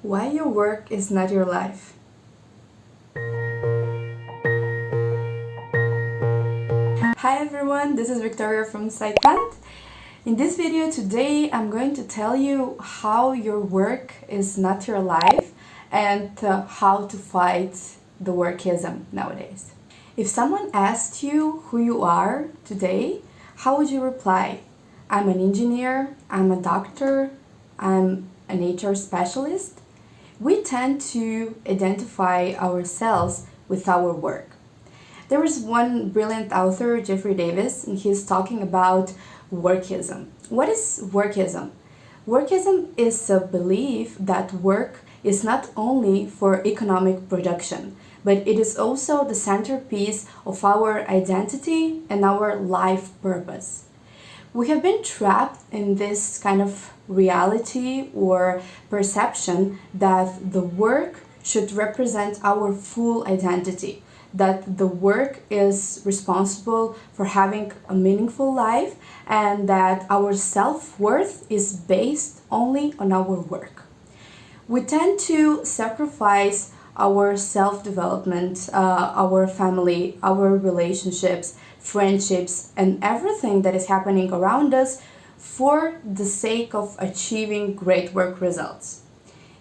Why your work is not your life. Hi everyone, this is Victoria from SitePlant. In this video today, I'm going to tell you how your work is not your life and how to fight the workism nowadays. If someone asked you who you are today, how would you reply? I'm an engineer, I'm a doctor, I'm an HR specialist. We tend to identify ourselves with our work. There is one brilliant author, Jeffrey Davis, and he's talking about workism. What is workism? Workism is a belief that work is not only for economic production, but it is also the centerpiece of our identity and our life purpose. We have been trapped in this kind of reality or perception that the work should represent our full identity, that the work is responsible for having a meaningful life, and that our self-worth is based only on our work. We tend to sacrifice our self-development, our family, our relationships, friendships, and everything that is happening around us for the sake of achieving great work results.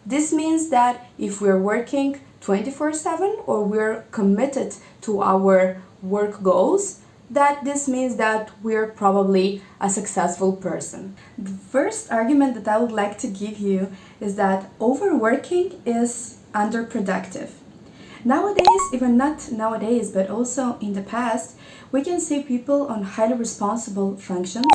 This means that if we're working 24/7 or we're committed to our work goals, that this means that we're probably a successful person. The first argument that I would like to give you is that overworking is underproductive. Nowadays, even not nowadays, but also in the past, we can see people on highly responsible functions,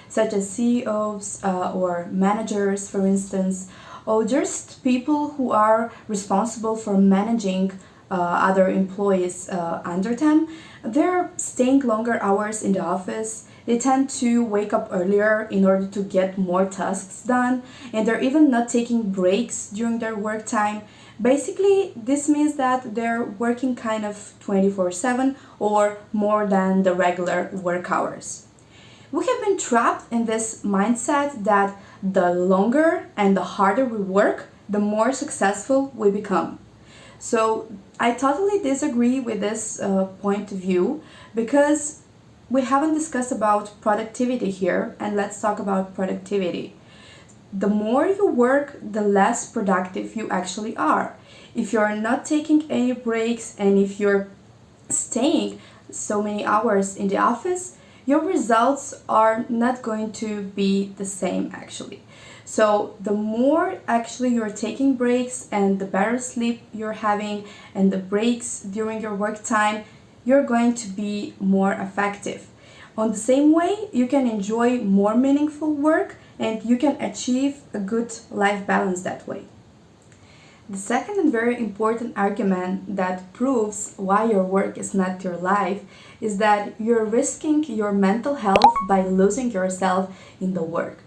such as CEOs or managers, for instance, or just people who are responsible for managing other employees under them. They're staying longer hours in the office. They tend to wake up earlier in order to get more tasks done, and they're even not taking breaks during their work time. Basically, this means that they're working kind of 24/7 or more than the regular work hours. We have been trapped in this mindset that the longer and the harder we work, the more successful we become. So I totally disagree with this point of view, because we haven't discussed about productivity here, and let's talk about productivity. The more you work, the less productive you actually are. If you're not taking any breaks and if you're staying so many hours in the office, your results are not going to be the same actually. So the more actually you're taking breaks and the better sleep you're having and the breaks during your work time, you're going to be more effective. On the same way, you can enjoy more meaningful work and you can achieve a good life balance that way. The second and very important argument that proves why your work is not your life is that you're risking your mental health by losing yourself in the work.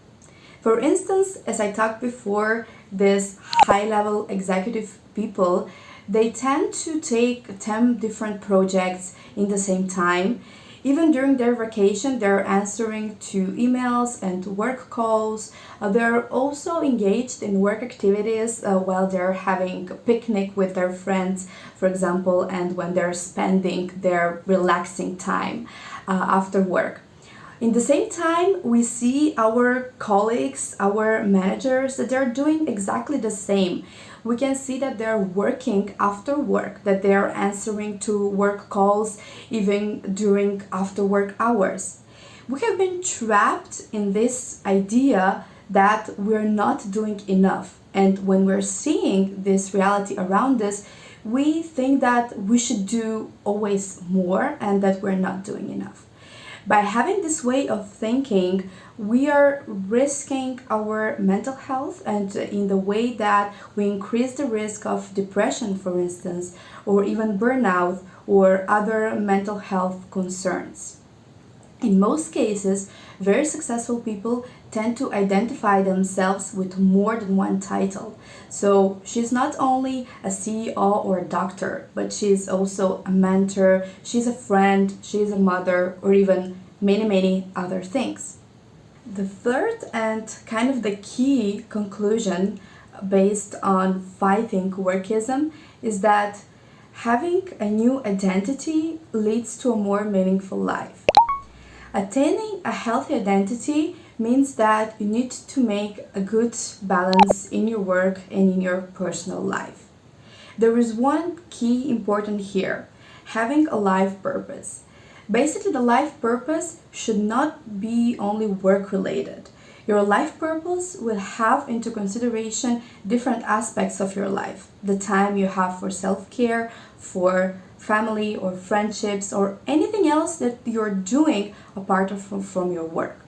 For instance, as I talked before, these high-level executive people, they tend to take 10 different projects in the same time. Even during their vacation, they're answering to emails and work calls. They're also engaged in work activities while they're having a picnic with their friends, for example, and when they're spending their relaxing time after work. In the same time, we see our colleagues, our managers, that they're doing exactly the same. We can see that they're working after work, that they're answering to work calls even during after work hours. We have been trapped in this idea that we're not doing enough. And when we're seeing this reality around us, we think that we should do always more and that we're not doing enough. By having this way of thinking, we are risking our mental health, and in the way that we increase the risk of depression, for instance, or even burnout or other mental health concerns. In most cases, very successful people tend to identify themselves with more than one title. So she's not only a CEO or a doctor, but she's also a mentor, she's a friend, she's a mother, or even many other things. The third and kind of the key conclusion based on fighting workism is that having a new identity leads to a more meaningful life. Attaining a healthy identity means that you need to make a good balance in your work and in your personal life. There is one key important here: having a life purpose. Basically, the life purpose should not be only work related. Your life purpose will have into consideration different aspects of your life. The time you have for self-care, for family or friendships, or anything else that you're doing apart from your work.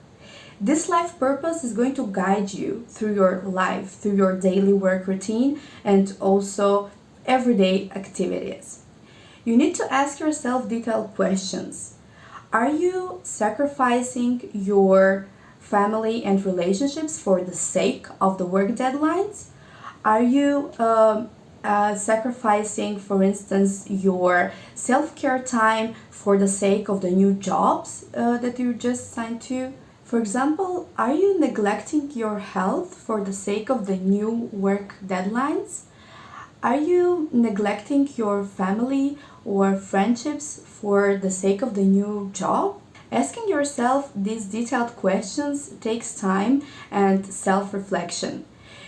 This life purpose is going to guide you through your life, through your daily work routine, and also everyday activities. You need to ask yourself detailed questions. Are you sacrificing your family and relationships for the sake of the work deadlines? Are you sacrificing, for instance, your self-care time for the sake of the new jobs that you just signed to? For example, are you neglecting your health for the sake of the new work deadlines? Are you neglecting your family or friendships for the sake of the new job? Asking yourself these detailed questions takes time and self-reflection.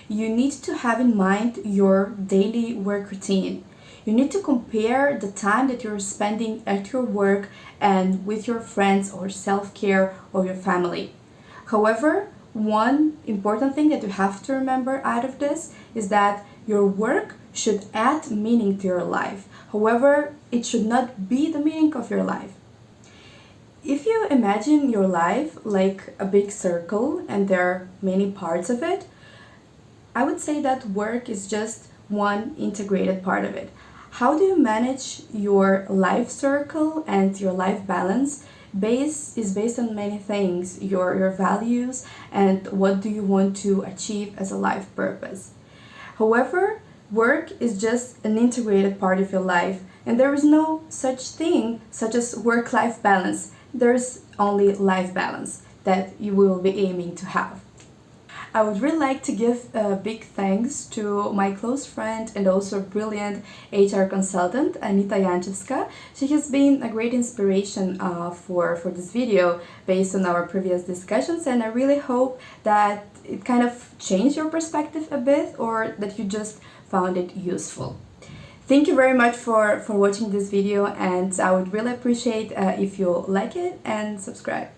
You need to have in mind your daily work routine. You need to compare the time that you're spending at your work and with your friends or self-care or your family. However, one important thing that you have to remember out of this is that your work should add meaning to your life. However, it should not be the meaning of your life. If you imagine your life like a big circle and there are many parts of it, I would say that work is just one integrated part of it. How do you manage your life circle and your life balance? Is based on many things, your values and what do you want to achieve as a life purpose. However, work is just an integrated part of your life, and there is no such thing such as work-life balance. There's only life balance that you will be aiming to have. I would really like to give a big thanks to my close friend and also brilliant HR consultant, Anita Janczewska. She has been a great inspiration for this video based on our previous discussions, and I really hope that it kind of changed your perspective a bit or that you just found it useful. Thank you very much for watching this video, and I would really appreciate if you like it and subscribe.